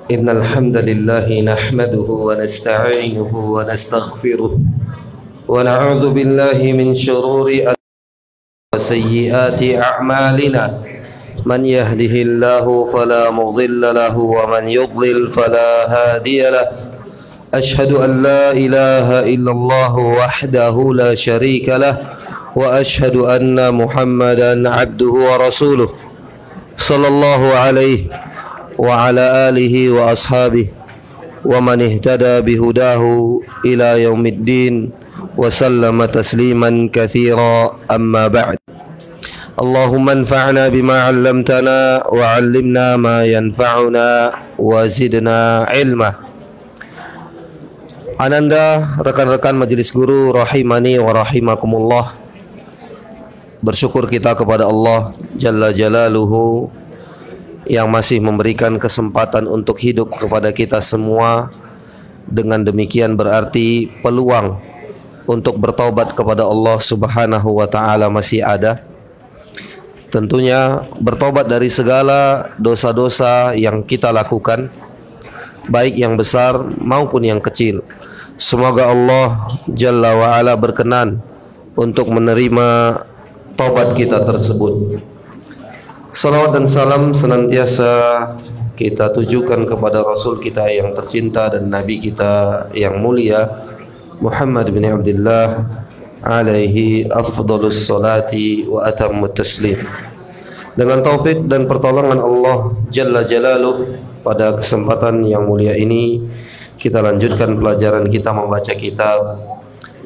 إن الحمد لله نحمده ونستعينه ونستغفره ونعوذ بالله من شرور وسيئات أعمالنا من يهده الله فلا مضل له ومن يضلل فلا هادي له أشهد أن لا إله إلا الله وحده لا شريك له وأشهد أن محمدا عبده ورسوله صلى الله عليه وعلى آله وأصحابه ومن اهتدى بهداه إلى يوم الدين وسلم تسليما كثيرا أما بعد اللهم انفعنا بما علمتنا وعلمنا ما ينفعنا وزدنا علما. Ananda, rekan-rekan majelis guru rahimani wa rahimakumullah, bersyukur kita kepada Allah Jalla Jalaluhu yang masih memberikan kesempatan untuk hidup kepada kita semua. Dengan demikian berarti peluang untuk bertaubat kepada Allah Subhanahu wa taala masih ada. Tentunya bertobat dari segala dosa-dosa yang kita lakukan, baik yang besar maupun yang kecil. Semoga Allah Jalla wa Ala berkenan untuk menerima taubat kita tersebut. Salawat dan salam senantiasa kita tujukan kepada Rasul kita yang tercinta dan Nabi kita yang mulia Muhammad bin Abdullah alaihi afdalus salati wa atammut taslim. Dengan taufik dan pertolongan Allah Jalla Jalaluh, pada kesempatan yang mulia ini kita lanjutkan pelajaran kita membaca kitab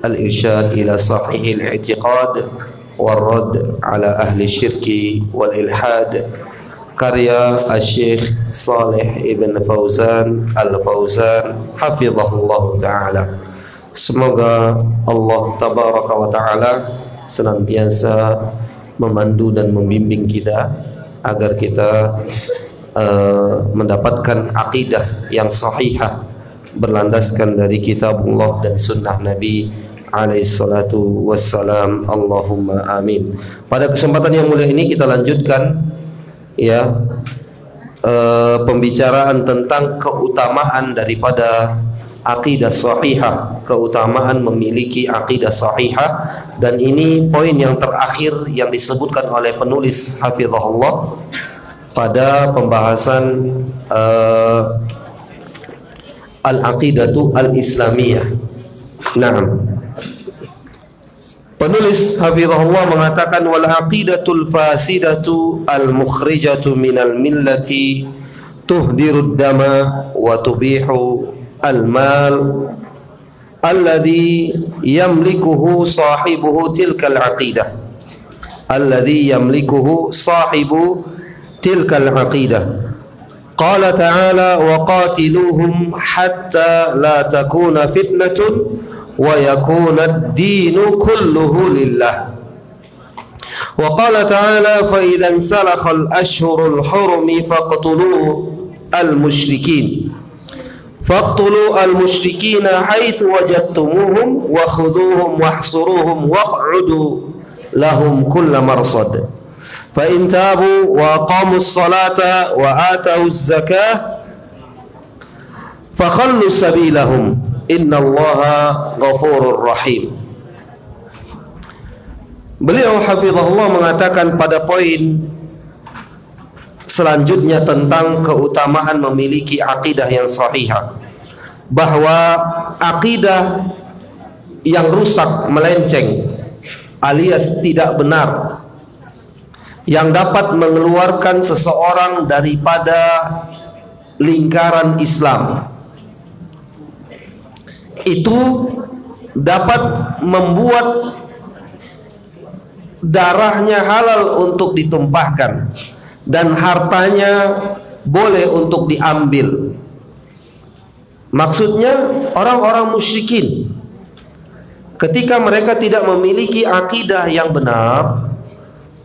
Al-Irsyad ila Sahihil I'tiqad Warrad ala ahli syirki wal ilhad, karya Syekh Saleh Ibn Fauzan Al-Fauzan hafizahullah ta'ala. Semoga Allah tabaraka wa ta'ala senantiasa memandu dan membimbing kita agar kita mendapatkan akidah yang sahihah berlandaskan dari kitabullah dan sunnah Nabi alaihissalatu wassalam. Allahumma amin. Pada kesempatan yang mulia ini kita lanjutkan pembicaraan tentang keutamaan daripada akidah sahihah, keutamaan memiliki akidah sahihah, dan ini poin yang terakhir yang disebutkan oleh penulis hafizahullah pada pembahasan al-aqidatu al-islamiyah. Naam. Penulis hafizahullah mengatakan wal aqidatul fasidatu al mukhrijatu minal millati tuhdirud dama wa tubihu al mal alladhi yamlikuhu sahibuhu tilkal aqidah, alladhi yamlikuhu sahibu tilkal aqidah. Qala ta'ala wa qatiluhum hatta la takuna fitnatun wa yakuna ad-dinu kulluhu lillah. Wa qala ta'ala fa idza salakha al-ashhurul hurumi faqtulu al-musyrikin haitsu wajadtumuhum wa khudhuhum wahsuruhum waq'udu lahum kulla marsad fa in tabu wa aqamus salata wa atawuz zakah fa khallu sabilahum innallaha ghafurur rahim. Beliau hafizahullah mengatakan pada poin selanjutnya tentang keutamaan memiliki akidah yang sahihah, bahwa akidah yang rusak, melenceng alias tidak benar, yang dapat mengeluarkan seseorang daripada lingkaran Islam, itu dapat membuat darahnya halal untuk ditumpahkan dan hartanya boleh untuk diambil. Maksudnya orang-orang musyrikin ketika mereka tidak memiliki akidah yang benar,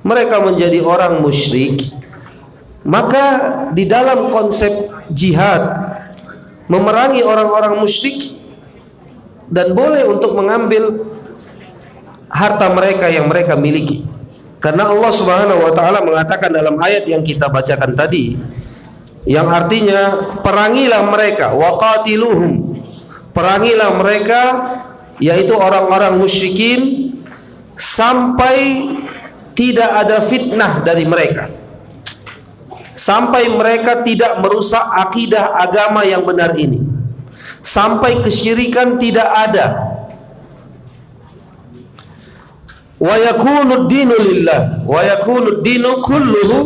mereka menjadi orang musyrik, maka di dalam konsep jihad memerangi orang-orang musyrik dan boleh untuk mengambil harta mereka yang mereka miliki. Karena Allah Subhanahu wa taala mengatakan dalam ayat yang kita bacakan tadi, yang artinya perangilah mereka, waqatiluhum, perangilah mereka, yaitu orang-orang musyrikin, sampai tidak ada fitnah dari mereka, sampai mereka tidak merusak akidah agama yang benar ini, sampai kesyirikan tidak ada. Wa yakunu ad-dinu lillah, wa yakunu ad-dinu kulluhu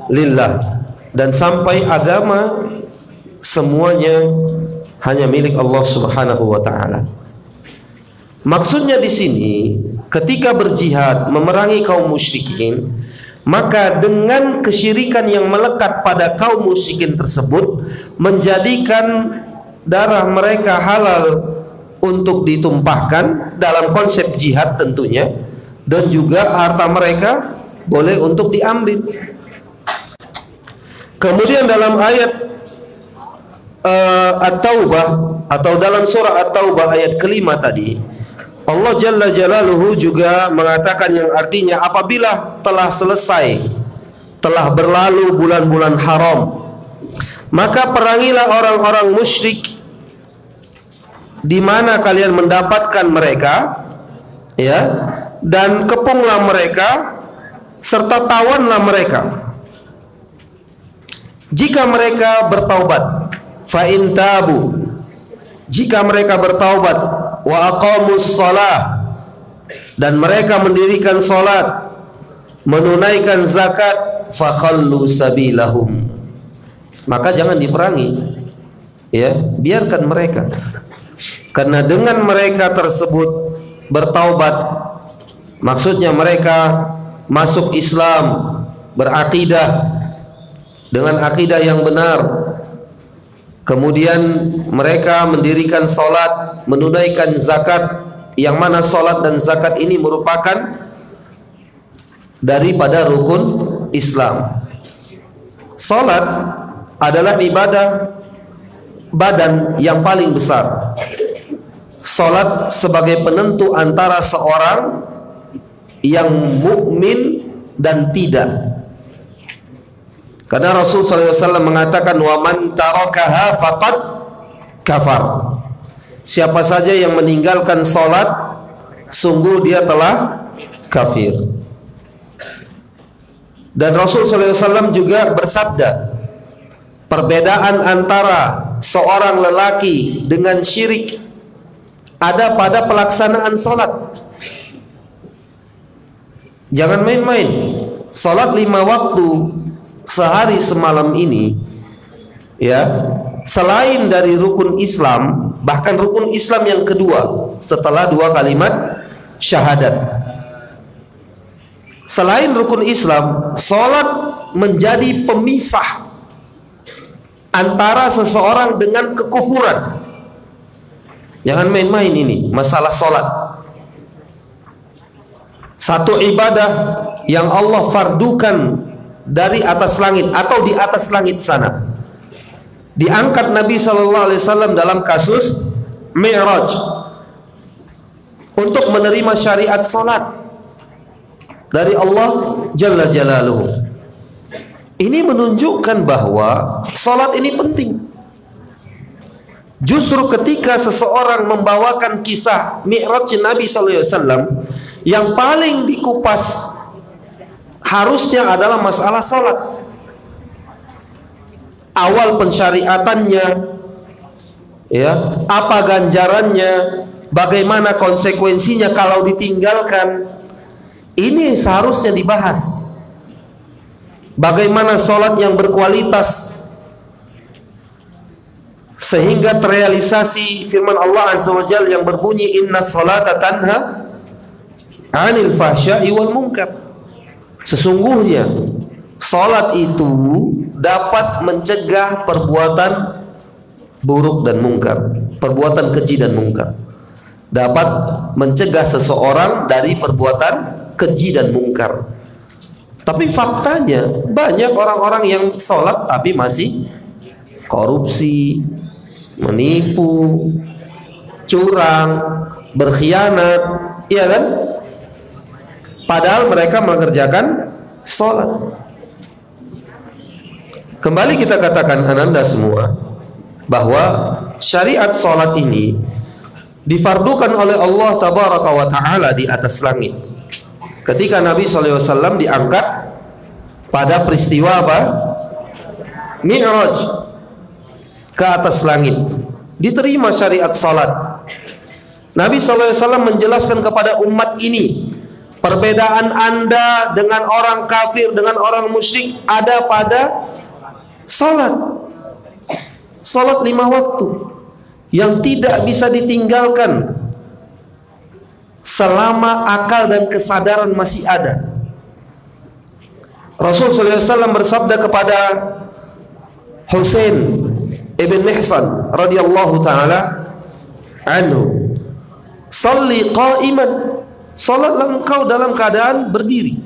lillah, dan sampai agama semuanya hanya milik Allah Subhanahu wa taala. Maksudnya di sini, ketika berjihad memerangi kaum musyrikin, maka dengan kesyirikan yang melekat pada kaum musyrikin tersebut menjadikan darah mereka halal untuk ditumpahkan dalam konsep jihad tentunya, dan juga harta mereka boleh untuk diambil. Kemudian dalam ayat At-Taubah atau dalam surah At-Taubah ayat kelima tadi, Allah Jalla Jalaluhu juga mengatakan yang artinya apabila telah selesai, telah berlalu bulan-bulan haram, maka perangilah orang-orang musyrik di mana kalian mendapatkan mereka, ya, dan kepunglah mereka serta tawanlah mereka. Jika mereka bertaubat, fa in tabu, jika mereka bertaubat, wa aqamus shalah, dan mereka mendirikan salat, menunaikan zakat, fa khallu sabilahum, maka jangan diperangi, ya, biarkan mereka. Karena dengan mereka tersebut bertaubat, maksudnya mereka masuk Islam, berakidah dengan akidah yang benar, kemudian mereka mendirikan salat, menunaikan zakat, yang mana salat dan zakat ini merupakan daripada rukun Islam. Salat adalah ibadah badan yang paling besar. Salat sebagai penentu antara seorang yang mukmin dan tidak. Karena Rasul SAW mengatakan, wa man tarakaha faqad kafar. Siapa saja yang meninggalkan salat, sungguh dia telah kafir. Dan Rasul SAW juga bersabda, perbedaan antara seorang lelaki dengan syirik ada pada pelaksanaan salat. Jangan main-main. Salat 5 waktu sehari semalam ini, ya, selain dari rukun Islam, bahkan rukun Islam yang kedua setelah 2 kalimat syahadat, selain rukun Islam, salat menjadi pemisah antara seseorang dengan kekufuran. Jangan main-main ini masalah salat. Satu ibadah yang Allah fardukan dari atas langit atau di atas langit sana, diangkat Nabi SAW dalam kasus Mi'raj untuk menerima syariat salat dari Allah Jalla Jalaluhu. Ini menunjukkan bahwa salat ini penting. Justru ketika seseorang membawakan kisah Mi'raj Nabi SAW, yang paling dikupas harusnya adalah masalah salat. Awal pensyariatannya, ya, apa ganjarannya, bagaimana konsekuensinya kalau ditinggalkan, ini seharusnya dibahas. Bagaimana salat yang berkualitas sehingga terrealisasi firman Allah Azza wa Jalla yang berbunyi, inna salata tanha 'anil fahsya'i wal munkar. Sesungguhnya salat itu dapat mencegah perbuatan buruk dan mungkar, perbuatan keji dan mungkar. Dapat mencegah seseorang dari perbuatan keji dan mungkar. Tapi faktanya banyak orang-orang yang salat tapi masih korupsi, menipu, curang, berkhianat, iya kan? Padahal mereka mengerjakan salat. Kembali kita katakan ananda semua bahwa syariat salat ini difardukan oleh Allah tabaraka wa taala di atas langit. Ketika Nabi SAW diangkat pada peristiwa apa? Mi'raj ke atas langit, diterima syariat salat. Nabi SAW menjelaskan kepada umat ini, perbedaan anda dengan orang kafir, dengan orang musyrik ada pada salat. Salat 5 waktu yang tidak bisa ditinggalkan selama akal dan kesadaran masih ada. Rasul SAW bersabda kepada Husain ibn Mihsan radhiyallahu taala anhu, "Shalli qa'iman." Salatlah engkau dalam keadaan berdiri.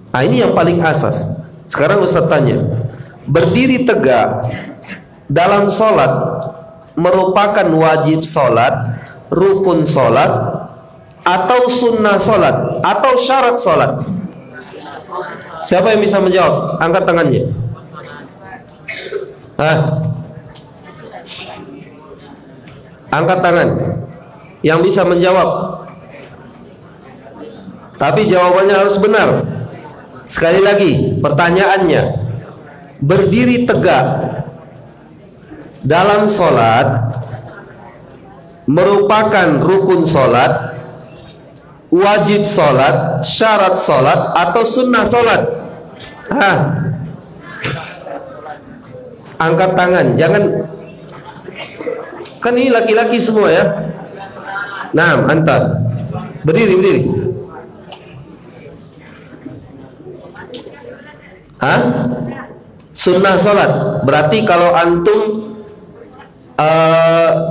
Nah, ini yang paling asas. Sekarang Ustaz tanya, berdiri tegak dalam salat merupakan wajib salat, rukun salat, atau sunnah salat, atau syarat salat? Siapa yang bisa menjawab? Angkat tangannya. Angkat tangan yang bisa menjawab. Tapi jawabannya harus benar. Sekali lagi pertanyaannya, berdiri tegak dalam salat merupakan rukun salat, wajib salat, syarat salat, atau sunnah salat? Angkat tangan, jangan, kan ini laki-laki semua ya. Nah, anta berdiri. Sunnah salat. Berarti kalau antum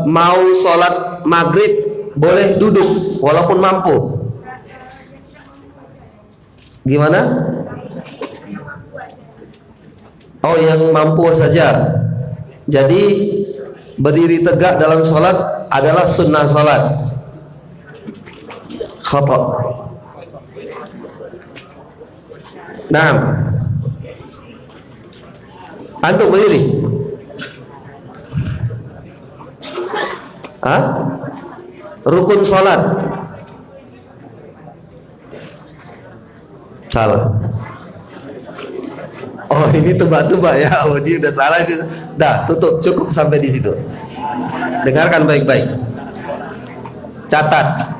mau sholat maghrib boleh duduk walaupun mampu. Gimana? Oh, yang mampu saja. Jadi berdiri tegak dalam sholat adalah sunnah sholat. Khata. Nah, antum berdiri. Rukun salat. Salah. Oh, ini tebak-tebak ya. Oh, dia udah salah. Dah, tutup, cukup sampai di situ. Dengarkan baik-baik. Catat.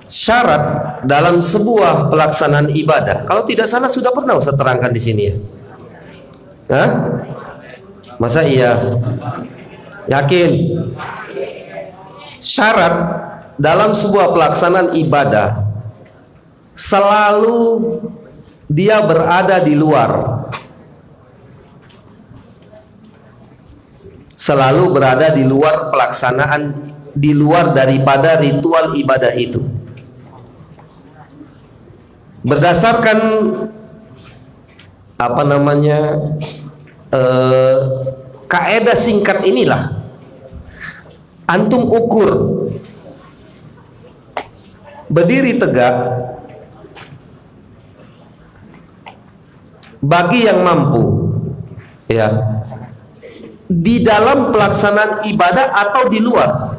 Syarat dalam sebuah pelaksanaan ibadah, kalau tidak salah sudah pernah Ustaz terangkan di sini ya. Masa iya? Yakin? Syarat dalam sebuah pelaksanaan ibadah selalu dia berada di luar. Selalu berada di luar pelaksanaan, di luar daripada ritual ibadah itu. Berdasarkan kaedah singkat inilah antum ukur berdiri tegak bagi yang mampu ya, di dalam pelaksanaan ibadah atau di luar.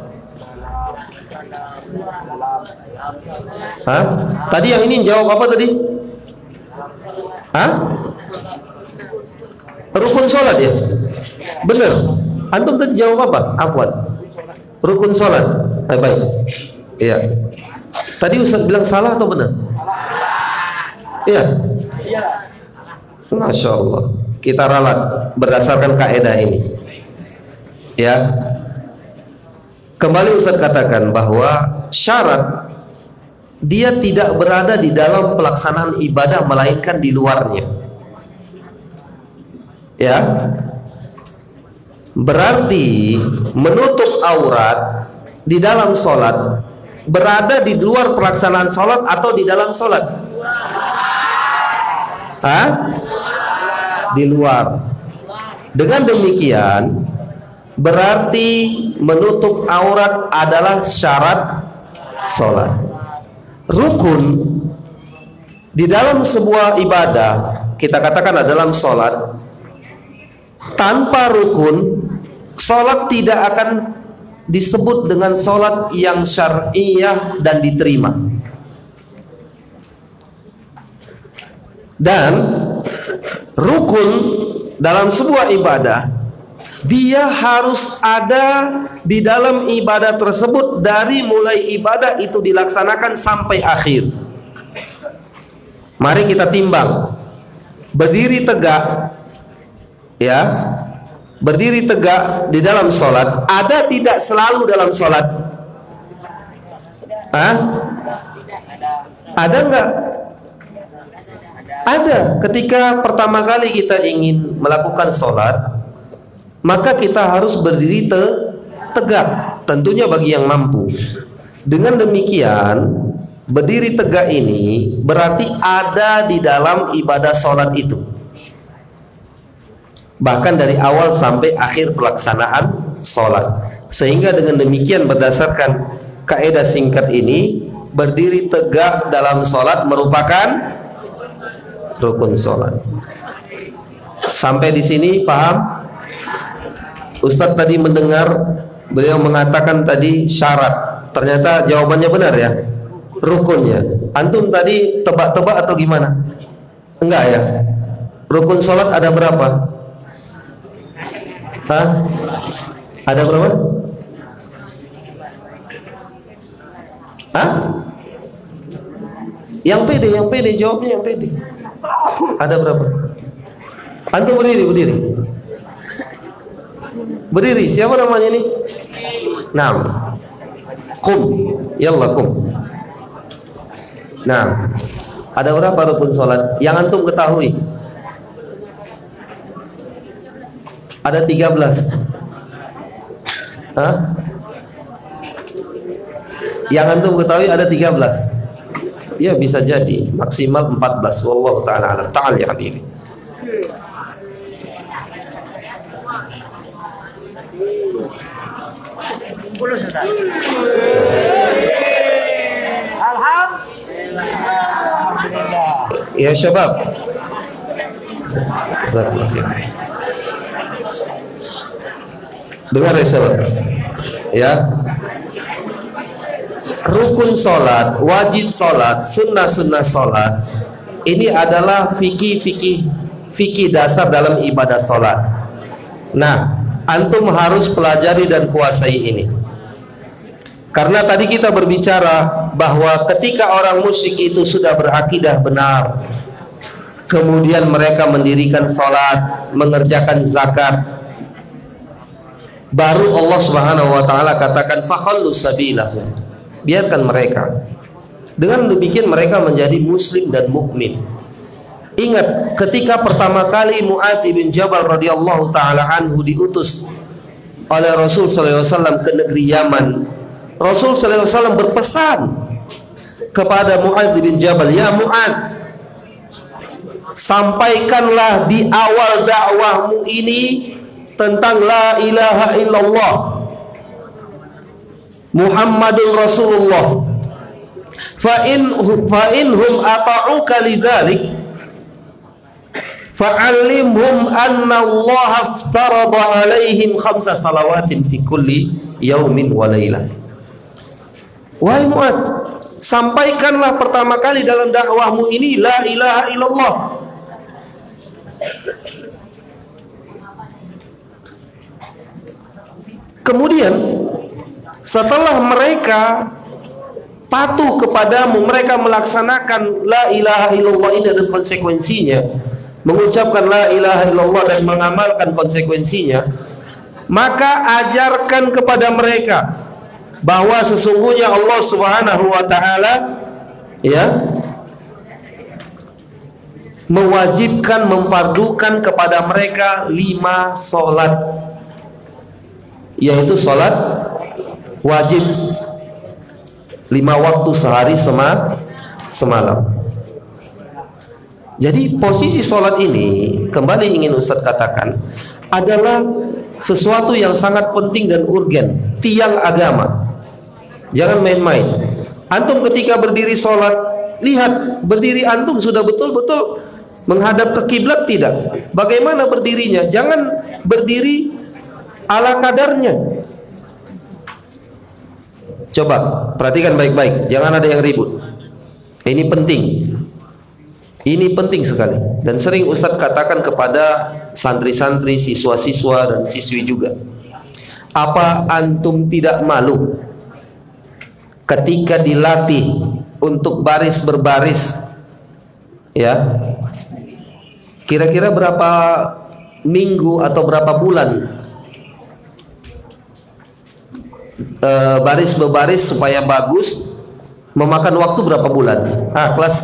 Tadi yang ini jawab apa tadi? Rukun sholat ya? Bener. Antum tadi jawab apa? Afwan. Rukun sholat. Baik. Iya. Tadi Ustaz bilang salah atau benar? Iya. Masya Allah. Kita ralat berdasarkan kaidah ini. Ya. Kembali Ustaz katakan bahwa syarat dia tidak berada di dalam pelaksanaan ibadah melainkan di luarnya. Ya. Berarti menutup aurat di dalam sholat berada di luar pelaksanaan sholat atau di dalam sholat? Di luar. Dengan demikian berarti menutup aurat adalah syarat sholat. rukun di dalam sebuah ibadah, kita katakan dalam sholat, tanpa rukun sholat tidak akan disebut dengan sholat yang syar'iyah dan diterima. Dan rukun dalam sebuah ibadah, dia harus ada di dalam ibadah tersebut dari mulai ibadah itu dilaksanakan sampai akhir. Mari kita timbang. Berdiri tegak, ya, berdiri tegak di dalam sholat ada tidak selalu dalam sholat? Hah? Ada enggak? Ada. Ketika pertama kali kita ingin melakukan sholat, maka kita harus berdiri tegak, tentunya bagi yang mampu. Dengan demikian, berdiri tegak ini berarti ada di dalam ibadah sholat itu, bahkan dari awal sampai akhir pelaksanaan sholat. Sehingga dengan demikian, berdasarkan kaidah singkat ini, berdiri tegak dalam sholat merupakan rukun sholat. Sampai di sini paham? Ustadz tadi mendengar beliau mengatakan tadi syarat, ternyata jawabannya benar ya, rukunnya. Antum tadi tebak-tebak atau gimana? Enggak ya? Rukun sholat ada berapa? Hah? Ada berapa? Hah? Yang pede jawabnya, yang pede. Ada berapa? Antum berdiri. Berdiri, siapa namanya ini? Naam. Qum. Yalla qum. Nah, ada berapa rukun sholat yang antum ketahui? Ada 13. Hah? Yang antum ketahui ada 13. Ya bisa jadi maksimal 14. Wallahu ta'ala alam. Ta'al ya habibi. Ya syabab, dengar ya syabab, ya, rukun sholat, wajib sholat, sunnah sholat, ini adalah fikih dasar dalam ibadah sholat. Nah, antum harus pelajari dan kuasai ini. Karena tadi kita berbicara bahwa ketika orang musyrik itu sudah berakidah benar, kemudian mereka mendirikan sholat, mengerjakan zakat, baru Allah Subhanahu wa ta'ala katakan fakhallu sabilahum, biarkan mereka. Dengan demikian mereka menjadi muslim dan mukmin. Ingat, ketika pertama kali Mu'adz bin Jabal radhiyallahu ta'ala anhu diutus oleh Rasul sallallahu alaihi wasallam ke negeri Yaman, Rasul sallallahu alaihi wasallam berpesan kepada Mu'adz bin Jabal, ya Mu'adz, sampaikanlah di awal dakwahmu ini tentang la ilaha illallah Muhammadun Rasulullah, fa inhum ata'uka lidzalik fa'allimhum anna Allah aftarada alaihim 5 salawatin fi kulli yaumin wa lailah. Wahai Mu'adz, sampaikanlah pertama kali dalam dakwahmu ini la ilaha illallah. Kemudian setelah mereka patuh kepadamu, mereka melaksanakan la ilaha illallah ini dan konsekuensinya, mengucapkan la ilaha illallah dan mengamalkan konsekuensinya, maka ajarkan kepada mereka bahwa sesungguhnya Allah Subhanahu wa ta'ala, ya, mewajibkan, memfardukan kepada mereka 5 sholat, yaitu sholat wajib 5 waktu sehari semalam. Jadi posisi sholat ini, kembali ingin Ustadz katakan, adalah sesuatu yang sangat penting dan urgen, tiang agama. Jangan main-main. Antum ketika berdiri sholat, lihat berdiri antum sudah betul-betul menghadap ke kiblat tidak? Bagaimana berdirinya? Jangan berdiri ala kadarnya. Coba perhatikan baik-baik, jangan ada yang ribut. Ini penting. Ini penting sekali. Dan sering Ustadz katakan kepada santri-santri, siswa-siswa dan siswi juga. Apa antum tidak malu ketika dilatih untuk baris berbaris, ya, kira-kira berapa minggu atau berapa bulan baris berbaris supaya bagus, memakan waktu berapa bulan? Kelas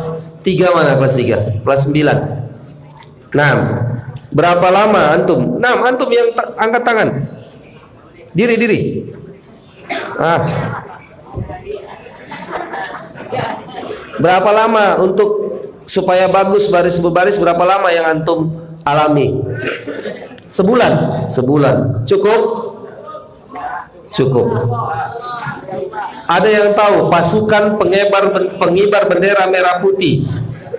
3 mana? Kelas 3, kelas 9. Nah, berapa lama antum? Nah, antum yang angkat tangan, diri. Berapa lama untuk supaya bagus baris berbaris? Berapa lama yang antum alami? Sebulan. Cukup. Ada yang tahu pasukan pengibar bendera merah putih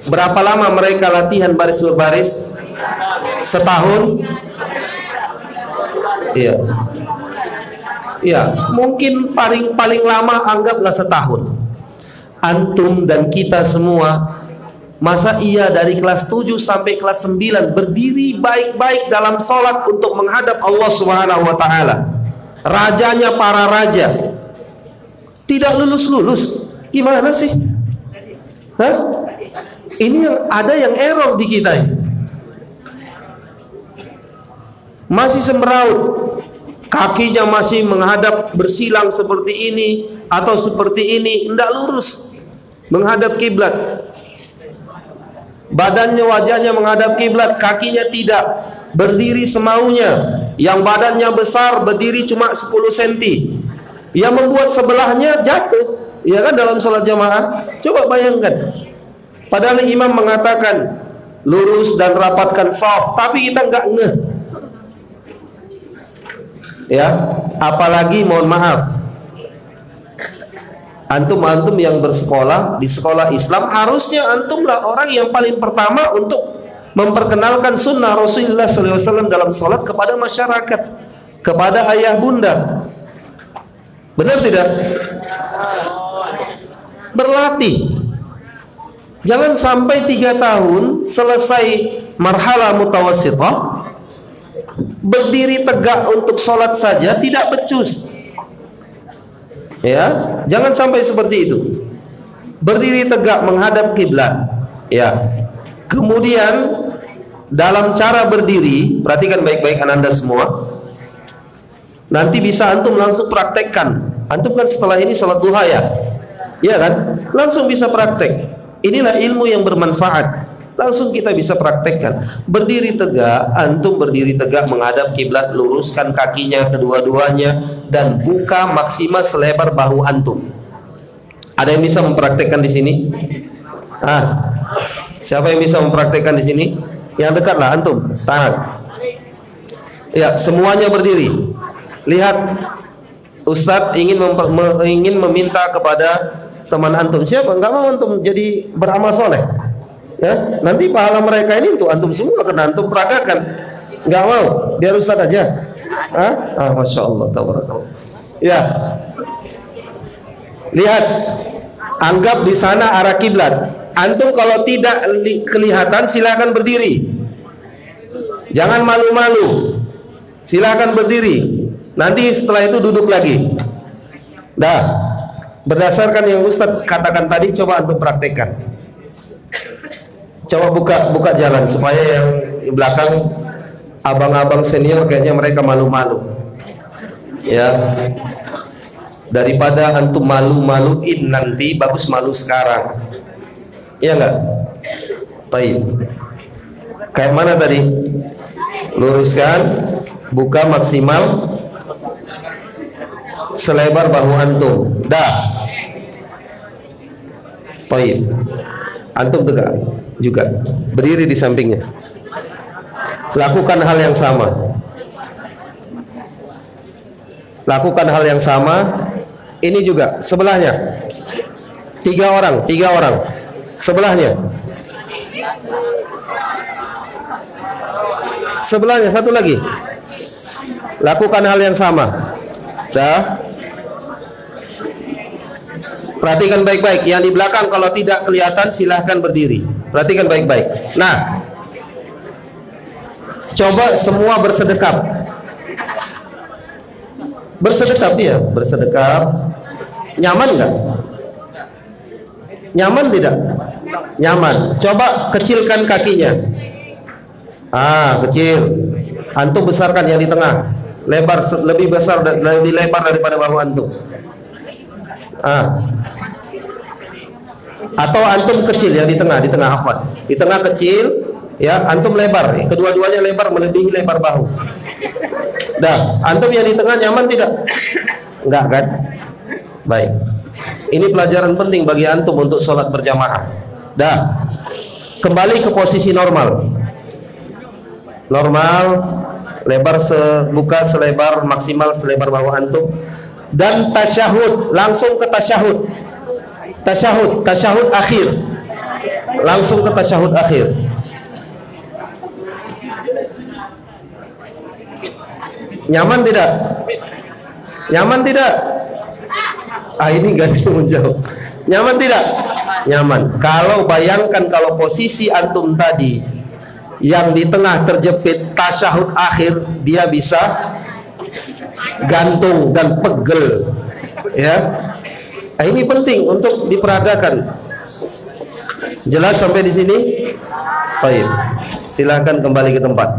berapa lama mereka latihan baris berbaris? Setahun? Iya, mungkin paling lama anggaplah setahun. Antum dan kita semua, masa iya dari kelas 7 sampai kelas 9 berdiri baik-baik dalam sholat untuk menghadap Allah Subhanahu wa ta'ala, rajanya para raja, tidak lulus-lulus? Gimana sih? Ini yang ada yang error di kita ini. Masih semeraut, kakinya masih menghadap bersilang seperti ini atau seperti ini, tidak lurus menghadap kiblat. Badannya, wajahnya menghadap kiblat, kakinya tidak, berdiri semaunya. Yang badannya besar berdiri cuma 10 cm, yang membuat sebelahnya jatuh, ya kan, dalam sholat jamaah. Coba bayangkan, padahal imam mengatakan lurus dan rapatkan shaf, tapi kita nggak ngeh, ya. Apalagi mohon maaf, antum yang bersekolah di sekolah Islam, harusnya antumlah orang yang paling pertama untuk memperkenalkan sunnah Rasulullah SAW dalam sholat kepada masyarakat, kepada ayah bunda. Benar tidak? Berlatih. Jangan sampai 3 tahun selesai marhala mutawassithah, berdiri tegak untuk sholat saja tidak becus. Ya, jangan sampai seperti itu. Berdiri tegak menghadap kiblat, ya. Kemudian dalam cara berdiri, perhatikan baik-baik ananda semua. Nanti bisa antum langsung praktekkan. Antum kan setelah ini salat duha, ya? Iya kan? Langsung bisa praktek. Inilah ilmu yang bermanfaat. Langsung kita bisa praktekkan. Berdiri tegak, antum berdiri tegak menghadap kiblat, luruskan kakinya kedua-duanya dan buka maksimal selebar bahu antum. Ada yang bisa mempraktekkan di sini? Siapa yang bisa mempraktekkan di sini? Yang dekat lah antum, tangan. Ya, semuanya berdiri. Lihat, Ustadz ingin meminta kepada teman antum. Siapa? Enggak mau antum jadi beramal soleh. Ya, nanti pahala mereka ini untuk antum semua karena antum peragakan. Enggak mau, biar Ustadz aja. Masya Allah, tabarakallah. Ya, lihat, anggap di sana arah kiblat. Antum kalau tidak kelihatan silakan berdiri. Jangan malu-malu. Silakan berdiri. Nanti setelah itu duduk lagi. Dah, berdasarkan yang Ustadz katakan tadi, coba antum praktekkan. Coba buka jalan supaya yang di belakang abang-abang senior kayaknya mereka malu-malu. Ya. Daripada antum malu-maluin nanti, bagus malu sekarang. Iya enggak? Baik. Kayak mana tadi? Luruskan, buka maksimal selebar bahu antum. Dah. Baik. Antum tegak juga, berdiri di sampingnya. Lakukan hal yang sama. Lakukan hal yang sama. Ini juga sebelahnya. Tiga orang. Sebelahnya. Satu lagi. Lakukan hal yang sama. Dah. Perhatikan baik-baik. Yang di belakang kalau tidak kelihatan silahkan berdiri. Perhatikan baik-baik. Nah, coba semua bersedekap. Bersedekap ya, bersedekap. Nyaman nggak? Nyaman tidak? Nyaman. Coba kecilkan kakinya. Kecil. Antum besarkan yang di tengah. Lebar, lebih besar, lebih lebar daripada bahu antum. Atau antum kecil yang di tengah afwan. Di tengah kecil, ya, antum lebar. Kedua-duanya lebar melebihi lebar bahu. Dah, antum yang di tengah nyaman tidak? Enggak kan? Baik. Ini pelajaran penting bagi antum untuk sholat berjamaah. Dah. Kembali ke posisi normal. Normal, lebar buka selebar maksimal selebar bahu antum. Dan tasyahud, langsung ke tasyahud. Tasyahud akhir. Langsung ke tasyahud akhir. Nyaman tidak? Nyaman tidak? Ini gak ada yang menjawab. Nyaman tidak? Nyaman. Kalau bayangkan kalau posisi antum tadi yang di tengah terjepit tasyahud akhir, dia bisa gantung dan pegel, ya. Ini penting untuk diperagakan. Jelas sampai di sini? Baik. Silakan kembali ke tempat.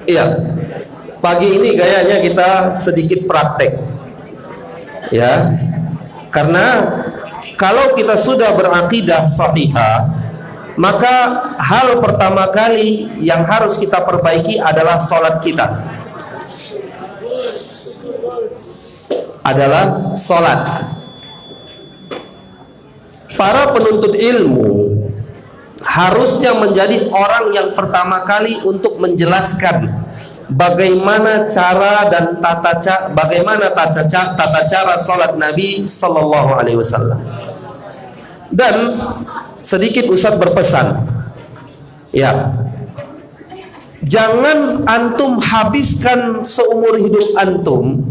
Iya. Pagi ini gayanya kita sedikit praktek. Ya. Karena kalau kita sudah berakidah sahihah, maka hal pertama kali yang harus kita perbaiki adalah sholat kita. Adalah sholat. Para penuntut ilmu harusnya menjadi orang yang pertama kali untuk menjelaskan bagaimana cara dan tata cara sholat Nabi Sallallahu Alaihi Wasallam. Dan sedikit Ustadz berpesan, ya, jangan antum habiskan seumur hidup antum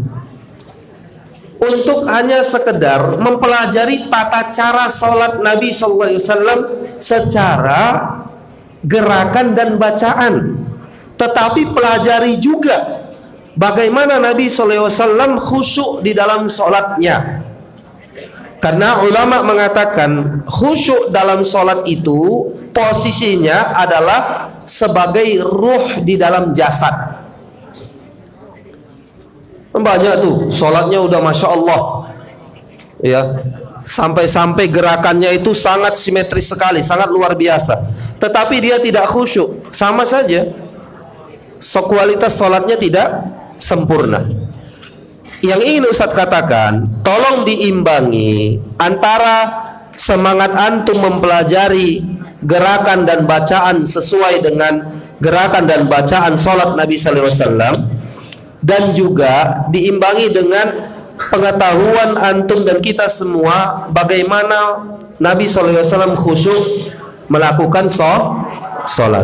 untuk hanya sekedar mempelajari tata cara sholat Nabi Sallallahu Alaihi Wasallam secara gerakan dan bacaan, tetapi pelajari juga bagaimana Nabi Sallallahu Alaihi Wasallam khusyuk di dalam sholatnya. Karena ulama mengatakan khusyuk dalam sholat itu posisinya adalah sebagai ruh di dalam jasad. Banyak tuh sholatnya udah Masya Allah, ya, sampai-sampai gerakannya itu sangat simetris sekali, sangat luar biasa, tetapi dia tidak khusyuk. Sama saja, kualitas sholatnya tidak sempurna. Yang ingin Ustadz katakan, tolong diimbangi antara semangat antum mempelajari gerakan dan bacaan sesuai dengan gerakan dan bacaan sholat Nabi Sallallahu Alaihi Wasallam, dan juga diimbangi dengan pengetahuan antum dan kita semua bagaimana Nabi Sallallahu Alaihi Wasallam khusyuk melakukan sholat.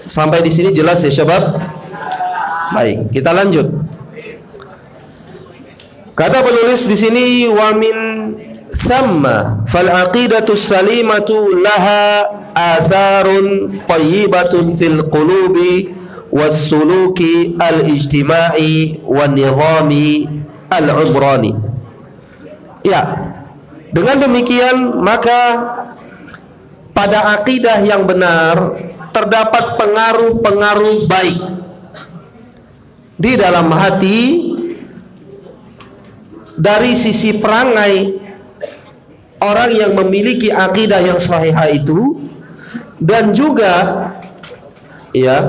Sampai di sini jelas ya syabab? Baik, kita lanjut. Kata penulis di sini, wa min thamma fal aqidatu salimatu laha atharun thayyibatun fil qulubi was suluki al ijtimai wan nizami al umrani. Ya, dengan demikian maka pada akidah yang benar terdapat pengaruh-pengaruh baik di dalam hati dari sisi perangai orang yang memiliki akidah yang sahihah itu, dan juga ya,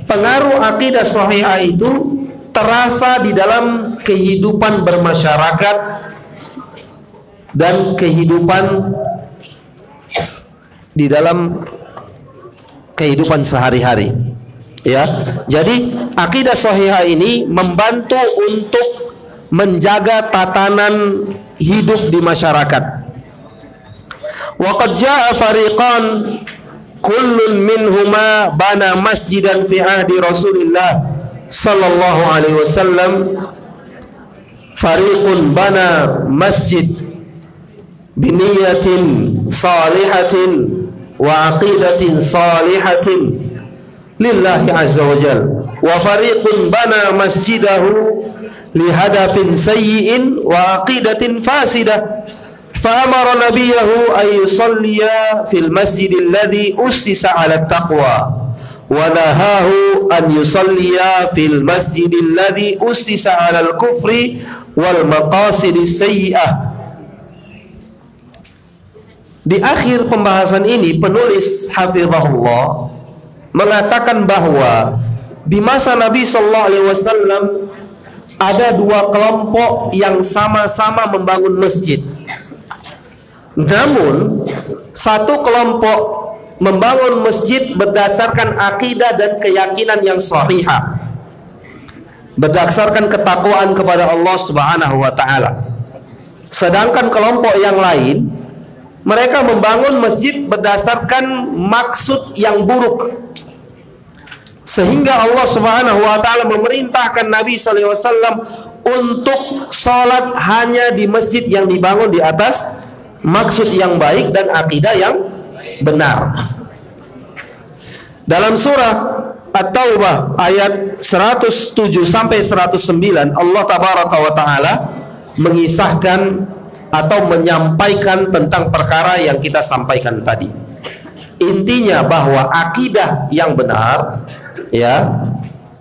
pengaruh akidah sahihah itu terasa di dalam kehidupan bermasyarakat dan kehidupan di dalam kehidupan sehari-hari. Ya, jadi akidah sahihah ini membantu untuk menjaga tatanan hidup di masyarakat. Wa qad jaa fariqan kullun minhuma bana masjidan fi ahdi Rasulillah sallallahu alaihi wasallam. Fariqun bana masjid biniyatin salihatin wa aqidatin salihatin lillahi azza wa jal, wa fariqun bana masjidahu lihadafin sayyi'in wa aqidatin fasidah, fa amara nabiyahu an yusalliya fil masjidil ladzi ussisa 'ala taqwa wa nahahu an yusalliya fil masjidil ladzi ussisa 'ala al-kufri wal maqasidis sayyi'ah. Di akhir pembahasan ini penulis hafizahullah mengatakan bahwa di masa Nabi sallallahu alaihi wasallam ada dua kelompok yang sama-sama membangun masjid. Namun satu kelompok membangun masjid berdasarkan akidah dan keyakinan yang sahihah, berdasarkan ketakwaan kepada Allah Subhanahu wa taala. Sedangkan kelompok yang lain mereka membangun masjid berdasarkan maksud yang buruk, sehingga Allah Subhanahu wa taala memerintahkan Nabi sallallahu alaihi wasallam untuk sholat hanya di masjid yang dibangun di atas maksud yang baik dan akidah yang benar. Dalam surah At-Taubah ayat 107 sampai 109 Allah tabaraka wa taala mengisahkan atau menyampaikan tentang perkara yang kita sampaikan tadi. Intinya bahwa akidah yang benar ya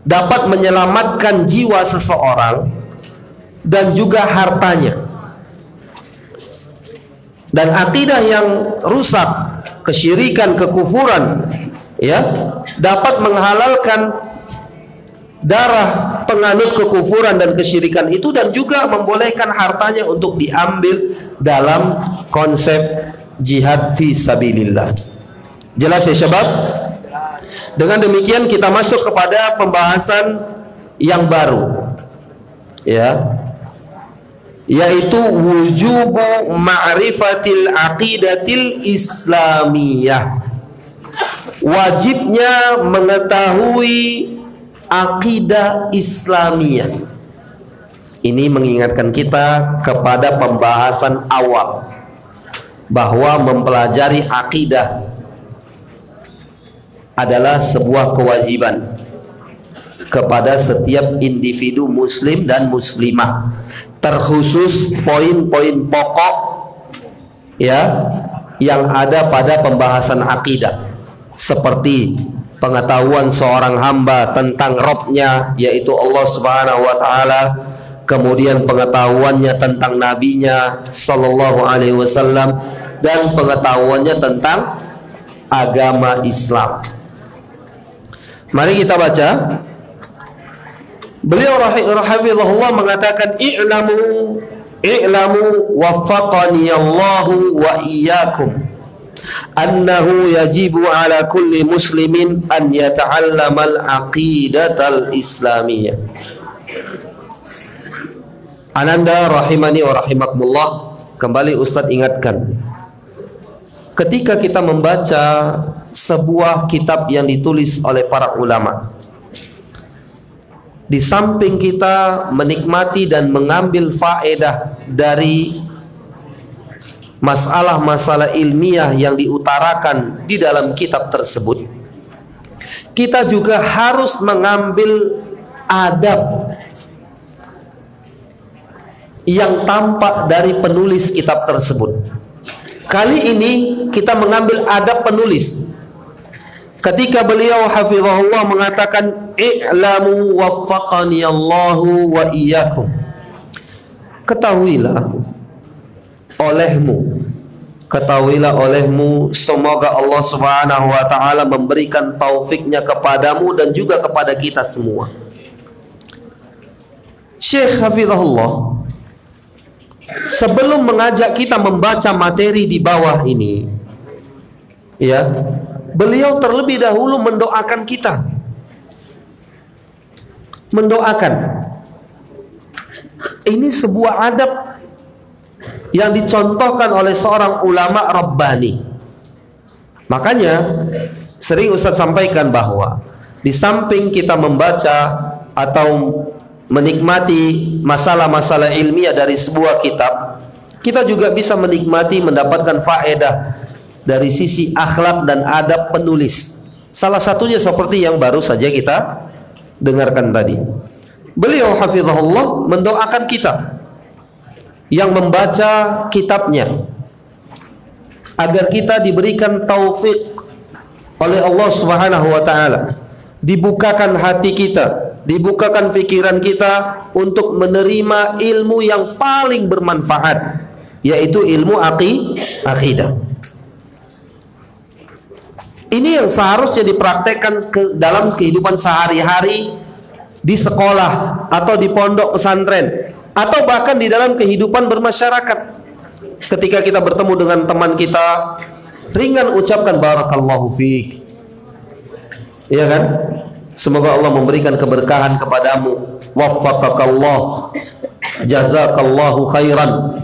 dapat menyelamatkan jiwa seseorang dan juga hartanya. Dan akidah yang rusak, kesyirikan, kekufuran ya dapat menghalalkan darah penganut kekufuran dan kesyirikan itu, dan juga membolehkan hartanya untuk diambil dalam konsep jihad fi sabilillah. Jelas ya syabab? Dengan demikian kita masuk kepada pembahasan yang baru ya, yaitu wujubu ma'rifatil aqidatil islamiyah. Wajibnya mengetahui akidah Islamiyah. Ini mengingatkan kita kepada pembahasan awal bahwa mempelajari akidah adalah sebuah kewajiban kepada setiap individu muslim dan muslimah, terkhusus poin-poin pokok ya yang ada pada pembahasan akidah, seperti pengetahuan seorang hamba tentang Rabbnya, yaitu Allah Subhanahu wa taala, kemudian pengetahuannya tentang nabinya sallallahu alaihi wasallam, dan pengetahuannya tentang agama Islam. Mari kita baca. Beliau rahimahullah mengatakan, i'lamu waffaqani Allahu wa iyyakum annahu yajibu ala kulli muslimin an yata'allamal aqidatal islamiyah. Ananda rahimani wa rahimakumullah, kembali Ustadz ingatkan, ketika kita membaca sebuah kitab yang ditulis oleh para ulama, di samping kita menikmati dan mengambil faedah dari masalah-masalah ilmiah yang diutarakan di dalam kitab tersebut, kita juga harus mengambil adab yang tampak dari penulis kitab tersebut. Kali ini kita mengambil adab penulis ketika beliau hafizahullah mengatakan, i'lamu waffaqani Allahu wa iyyakum. Ketahuilah olehmu, semoga Allah Subhanahu wa taala memberikan taufiknya kepadamu dan juga kepada kita semua. Syekh hafizahullah sebelum mengajak kita membaca materi di bawah ini ya, beliau terlebih dahulu mendoakan kita. Mendoakan. Ini sebuah adab yang dicontohkan oleh seorang ulama Rabbani. Makanya sering Ustaz sampaikan bahwa di samping kita membaca atau menikmati masalah-masalah ilmiah dari sebuah kitab, kita juga bisa menikmati, mendapatkan faedah dari sisi akhlak dan adab penulis. Salah satunya seperti yang baru saja kita dengarkan tadi. Beliau hafizahullah mendoakan kita yang membaca kitabnya agar kita diberikan taufik oleh Allah Subhanahu wa taala, dibukakan hati kita, dibukakan pikiran kita untuk menerima ilmu yang paling bermanfaat, yaitu ilmu akidah. Ini yang seharusnya dipraktekkan dalam kehidupan sehari-hari di sekolah atau di pondok pesantren, atau bahkan di dalam kehidupan bermasyarakat. Ketika kita bertemu dengan teman kita, ringan ucapkan barakallahu fiik, iya kan? Semoga Allah memberikan keberkahan kepadamu, waffaqakallah, jazakallahu khairan.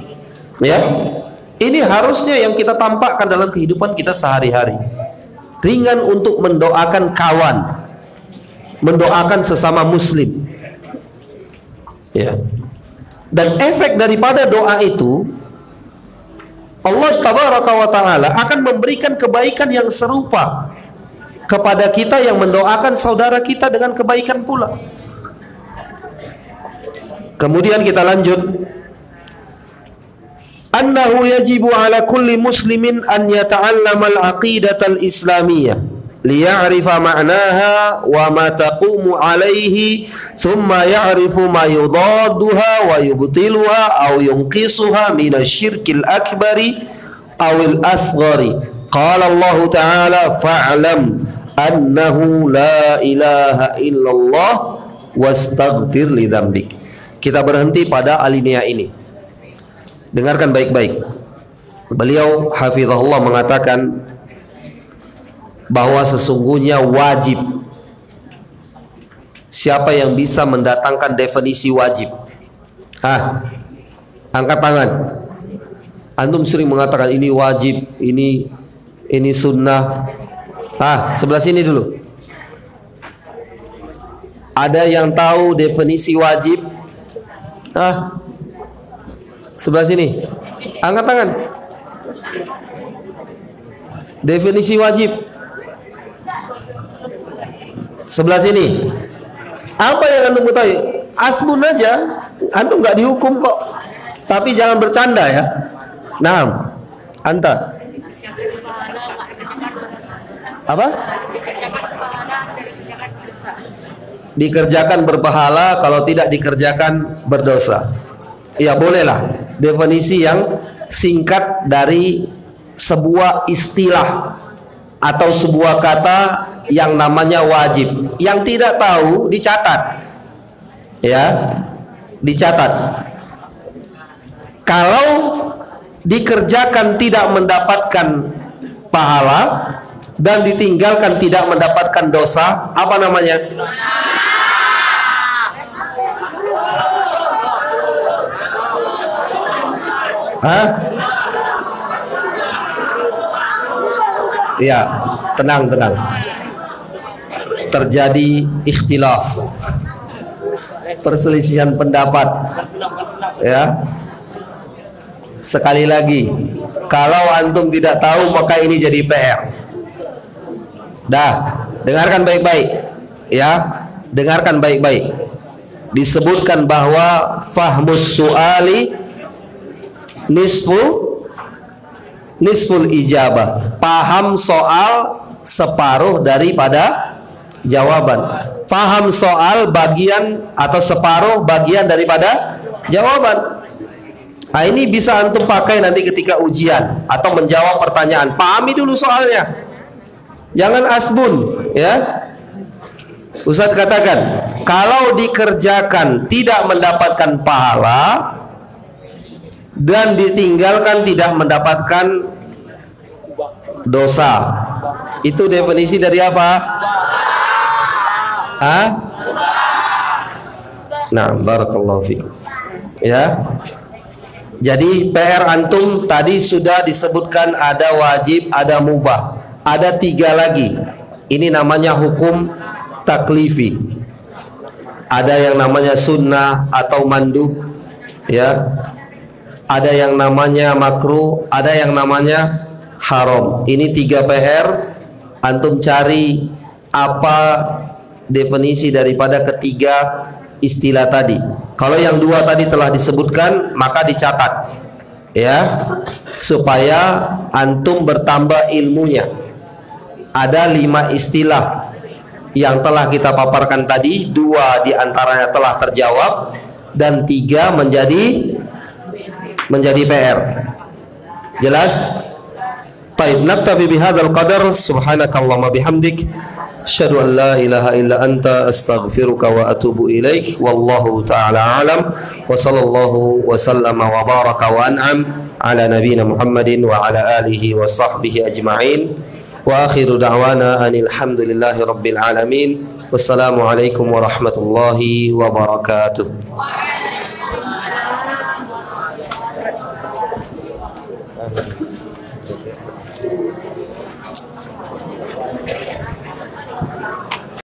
Ya, ini harusnya yang kita tampakkan dalam kehidupan kita sehari-hari. Ringan untuk mendoakan kawan, mendoakan sesama muslim. Ya. Dan efek daripada doa itu, Allah tabaraka wa ta'ala akan memberikan kebaikan yang serupa kepada kita yang mendoakan saudara kita dengan kebaikan pula. Kemudian kita lanjut. Annahu yajibu ala kulli muslimin an yata'allama al-aqidatal islamiyah liya'rifa ma'naha wa ma taqumu alaihi thumma ya'rifu ma yudadduha wa yubtiluha aw yunqisuha minasyirkil akbari awil asghari. Qala Allah Ta'ala fa'lam annahu la ilaha illallah wastaghfir li dzambik. Kita berhenti pada alinea ini. Dengarkan baik-baik. Beliau hafizahullah mengatakan bahwa sesungguhnya wajib. Siapa yang bisa mendatangkan definisi wajib? Angkat tangan. Antum sering mengatakan ini wajib, ini sunnah. Sebelah sini dulu. Ada yang tahu definisi wajib? Sebelah sini. Angkat tangan. Definisi wajib. Sebelah sini. Apa yang antum ketahui? Asbun aja. Antum nggak dihukum kok. Tapi jangan bercanda ya. Nah, anta. Apa? Dikerjakan berpahala, kalau tidak dikerjakan berdosa. Ya bolehlah. Definisi yang singkat dari sebuah istilah atau sebuah kata yang namanya wajib. Yang tidak tahu dicatat. Ya, dicatat. Kalau dikerjakan tidak mendapatkan pahala dan ditinggalkan tidak mendapatkan dosa, apa namanya? Ya, tenang. Terjadi ikhtilaf, perselisihan pendapat. Ya. Sekali lagi, kalau antum tidak tahu maka ini jadi PR. Dengarkan baik-baik. Ya, dengarkan baik-baik. Disebutkan bahwa fahmus su'ali nisful ijabah. Paham soal separuh daripada jawaban. Paham soal bagian atau separuh bagian daripada jawaban. Ini bisa antum pakai nanti ketika ujian atau menjawab pertanyaan. Pahami dulu soalnya. Jangan asbun, ya. Ustaz katakan, kalau dikerjakan tidak mendapatkan pahala dan ditinggalkan tidak mendapatkan dosa. Itu definisi dari apa? Nah, barakallahu fikum. Ya. Jadi PR antum tadi sudah disebutkan ada wajib, ada mubah, ada 3 lagi. Ini namanya hukum taklifi. Ada yang namanya sunnah atau mandub, ya. Ada yang namanya makruh, ada yang namanya haram. Ini 3 PR. Antum cari apa definisi daripada ketiga istilah tadi. Kalau yang 2 tadi telah disebutkan, maka dicatat, ya, supaya antum bertambah ilmunya. Ada 5 istilah yang telah kita paparkan tadi, 2 diantaranya telah terjawab dan 3 menjadi PR. Jelas? Baik, naktafi bihadzal qadar. Subhanakallahumma bihamdik, asyhadu an la ilaha illa anta, astaghfiruka wa atubu ilaik. Wallahu ta'ala alam. Wa sallallahu wa sallama wa baraka wa an'am ala nabiyyina Muhammadin wa ala alihi wa sahbihi ajma'in. Wa akhiru da'wana anil hamdulillahi rabbil alamin. Wassalamu alaikum warahmatullahi wabarakatuh.